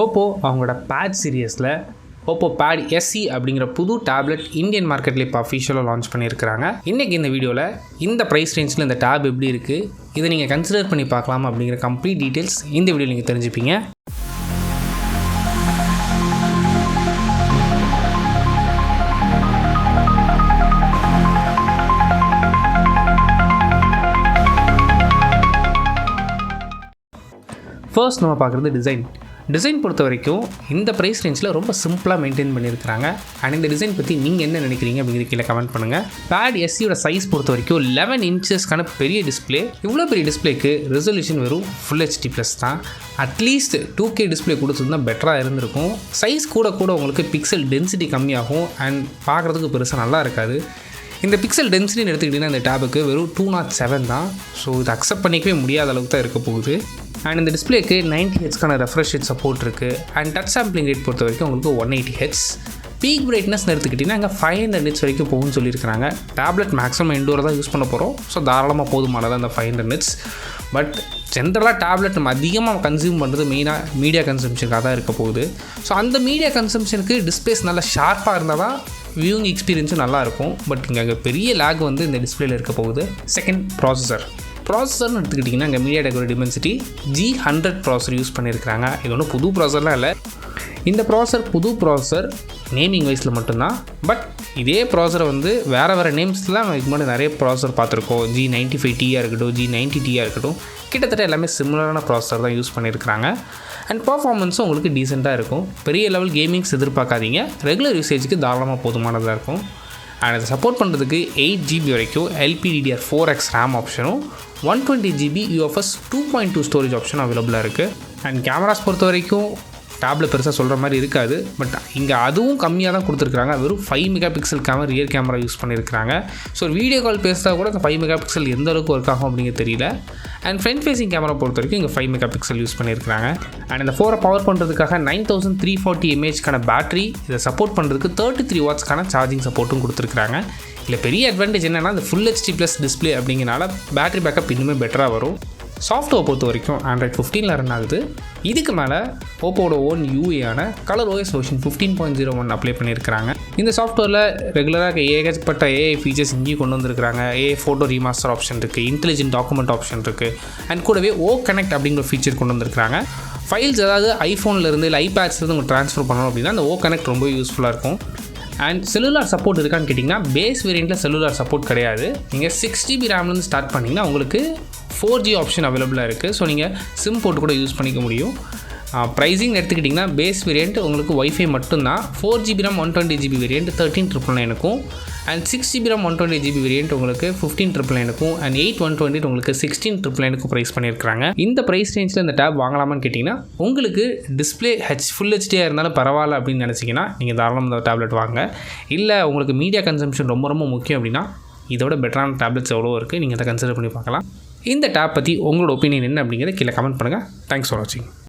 OPPO அவங்களோட bad சீரியஸில் OPPO Pad SE அப்படிங்கிற புது டேப்லெட் இந்தியன் மார்க்கெட்டில் இப்போ அஃபிஷியலாக லான்ச் பண்ணியிருக்கிறாங்க. இன்றைக்கி இந்த வீடியோவில் இந்த ப்ரைஸ் ரேஞ்சில் இந்த டேப் எப்படி இருக்குது, இதை நீங்கள் கன்சிடர் பண்ணி பார்க்கலாம் அப்படிங்கிற கம்ப்ளீட் டீட்டெயில்ஸ் இந்த வீடியோவில் நீங்கள் தெரிஞ்சுப்பீங்க. ஃபர்ஸ்ட் நம்ம பார்க்குறது டிசைன் பொறுத்த வரைக்கும் இந்த ப்ரைஸ் ரேஞ்சில் ரொம்ப சிம்பிளாக மெயின்டைன் பண்ணியிருக்கிறாங்க. அண்ட் இந்த டிசைன் பற்றி நீங்கள் என்ன நினைக்கிறீங்க அப்படிங்கிற கீழே கமெண்ட் பண்ணுங்கள். Pad SEயோட சைஸ் பொறுத்த வரைக்கும் 11 இன்ச்சஸ்க்கான பெரிய டிஸ்பிளே. இவ்வளோ பெரிய டிஸ்பிளேக்கு ரெசல்யூஷன் வெறும் ஃபுல் HD ப்ளஸ் தான். அட்லீஸ்ட் 2K டிஸ்பிளே கொடுத்துருந்தா பெட்டராக இருந்திருக்கும். சைஸ் கூட உங்களுக்கு பிக்சல் டென்சிட்டி கம்மியாகும் அண்ட் பார்க்குறதுக்கு பெருசாக நல்லா இருக்காது. இந்த பிக்சல் டென்சிட்டின்னு எடுத்துக்கிட்டிங்கன்னா இந்த டேபுக்கு வெறும் 207 தான். ஸோ இது அக்செப்ட் பண்ணிக்கவே முடியாத அளவுக்கு தான் இருக்க போகுது. அண்ட் இந்த டிஸ்பிளேக்கு 90Hzக்கான ரெஃப்ரெஷ் ரேட் சப்போர்ட் இருக்குது. அண்ட் டச் சாம்பிளிங் ரேட் பொறுத்த வரைக்கும் உங்களுக்கு 180Hz. பீக் பிரைட்னஸ் எடுத்துக்கிட்டிங்கன்னா இங்கே 500 nits வரைக்கும் போகும்னு சொல்லியிருக்காங்க. டேப்லெட் மேக்ஸிமம் இன்டோர் தான் யூஸ் பண்ண போகிறோம். ஸோ தாராளமாக போதுமானது அந்த 500 nits. பட் ஜென்ரலாக டேப்லெட் நம்ம அதிகமாக கன்சியூம் பண்ணுறது மெயினாக மீடியா கன்சம்ஷனுக்காக தான் இருக்க போகுது. ஸோ அந்த மீடியா கன்சம்ஷனுக்கு டிஸ்பிளேஸ் நல்லா ஷார்ப்பாக இருந்தால் தான் வியூயிங் எக்ஸ்பீரியன்ஸும் நல்லாயிருக்கும். பட் இங்கே பெரிய லேக் வந்து இந்த டிஸ்பிளேயில் இருக்க போகுது. செகண்ட் ப்ராசஸர்னு எடுத்துக்கிட்டிங்கன்னா இங்கே மீடியாடெக்கோட டிமென்சிட்டி G100 ப்ராசஸர் யூஸ் பண்ணியிருக்கிறாங்க. இது ஒன்றும் புது ப்ராசஸர்லாம் இல்லை. இந்த புது ப்ராசஸர் நேமிங் வைஸில் மட்டும்தான். பட் இதே ப்ராசஸரை வந்து வேறு நேம்ஸில் இதுக்கு முன்னாடி நிறைய ப்ராசஸர் பார்த்துருக்கோம். G95Tயாக இருக்கட்டும், G90Tயாக இருக்கட்டும், கிட்டத்தட்ட எல்லாமே சிமிலரான ப்ராசஸர் தான் யூஸ் பண்ணியிருக்கிறாங்க. அண்ட் பர்ஃபார்மன்ஸும் உங்களுக்கு டீசெண்டாக இருக்கும். பெரிய லெவல் கேமிங்ஸ் எதிர்பார்க்காதீங்க. ரெகுலர் யூசேஜுக்கு தாராளமாக போதுமானதாக இருக்கும். அண்ட் அதை சப்போர்ட் பண்ணுறதுக்கு 8GB வரைக்கும் LPDDR4X RAM ஆப்ஷனும் 120GB UFS 2.2 ஸ்டோரேஜ் ஆப்ஷனும் அவைலபிளாக இருக்குது. அண்ட் கேமராஸ் பொறுத்த வரைக்கும் டேப்ல பெருசாக சொல்கிற மாதிரி இருக்காது. பட் இங்கே அதுவும் கம்மியாக தான் கொடுத்துருக்காங்க. வெறும் 5 MP camera rear camera use பண்ணியிருக்காங்க. ஸோ வீடியோ கால் பேசுகிறா கூட அந்த 5 MP எந்த அளவுக்கு ஒர்க் ஆகும் அப்படிங்கிறது தெரியல. அண்ட் ஃப்ரண்ட் ஃபேஸிங் கேமரா பொறுத்த வரைக்கும் இங்கே 5 MP யூஸ் பண்ணியிருக்காங்க. அண்ட் இந்த 4 பவர் பண்ணுறதுக்காக 9340 mAhக்கான பேட்டரி, இதை சப்போர்ட் பண்ணுறதுக்கு 33 Wattsக்கான சார்ஜிங் சப்போர்ட்டும் கொடுத்துருக்காங்க. இல்லை பெரிய அட்வான்டேஜ் என்னென்னா இந்த ஃபுல் HD ப்ளஸ் டிஸ்பிளே அப்படிங்கிறனால பேட்டரி பேக்கப் இன்னுமே பெட்டராக வரும். சாஃப்ட்வேர் பொறுத்த வரைக்கும் Android 15 ரன் ஆகுது. இதுக்கு மேலே ஓப்போட ஓன் யூஏயான ColorOS வெர்ஷன் 15.01 அப்ளை பண்ணியிருக்கிறாங்க. இந்த சாஃப்ட்வேரில் ரெகுலராக ஏகப்பட்ட AI ஃபீச்சர்ஸ் இங்கேயும் கொண்டு வந்திருக்கிறாங்க. AI ஃபோட்டோ ரீமாஸ்டர் ஆப்ஷன் இருக்குது, இன்டெலிஜென்ட் டாக்குமெண்ட் ஆப்ஷன் இருக்குது, அண்ட் கூடவே கனெக்ட் அப்படிங்கிற ஃபீச்சர் கொண்டு வந்திருக்கிறாங்க. ஃபைல்ஸ் அதாவது ஐஃபோன்லேருந்து இல்லை ஐபேட்ஸ்லேருந்து உங்களுக்கு ட்ரான்ஸ்ஃபர் பண்ணணும் அப்படின்னா அந்த கனெக்ட் ரொம்ப யூஸ்ஃபுல்லாக இருக்கும். அண்ட் செல்லுலார் சப்போர்ட் இருக்கான்னு கேட்டிங்கன்னா பேஸ் வேரியண்ட்டில் செல்லுலார் சப்போர்ட் கிடையாது. நீங்கள் 6GB ரேம்லேருந்து ஸ்டார்ட் பண்ணிங்கன்னா உங்களுக்கு 4G ஆப்ஷன் அவைலபிளாக இருக்குது. ஸோ நீங்கள் சிம் போட்டு கூட யூஸ் பண்ணிக்க முடியும். ப்ரைஸிங் எடுத்துக்கிட்டிங்கன்னா பேஸ் வேரியண்ட் உங்களுக்கு ஒய்ஃபை மட்டும்தான். 4GB RAM 120GB வேரியண்ட் 13,999க்கும், and 6GB RAM 120GB variant உங்களுக்கு 15,999க்கும், அண்ட் 8/128 உங்களுக்கு 16,999க்கும் ப்ரைஸ் பண்ணியிருக்காங்க. இந்த ப்ரைஸ் ரேஞ்சில் இந்த டேப் வாங்கலாமான்னு கேட்டிங்கன்னா உங்களுக்கு டிஸ்பிளே ஃபுல் ஹெச்டியாக இருந்தாலும் பரவாயில்ல அப்படின்னு நினச்சிங்கன்னா நீங்கள் தாராளமாக இந்த டேப்லெட் வாங்க. இல்லை உங்களுக்கு மீடியா கன்சம்ஷன் ரொம்ப முக்கியம் அப்படின்னா இதோட பெட்டரான டேப்லெட்ஸ் எவ்வளோ இருக்குது, நீங்கள் அதை கன்சிடர் பண்ணி பார்க்கலாம். இந்த டேப் பற்றி உங்களோட ஒப்பீனியன் என்ன அப்படிங்கிறத கீழே கமெண்ட் பண்ணுங்கள். தேங்க்ஸ் ஃபார் வாட்சிங்.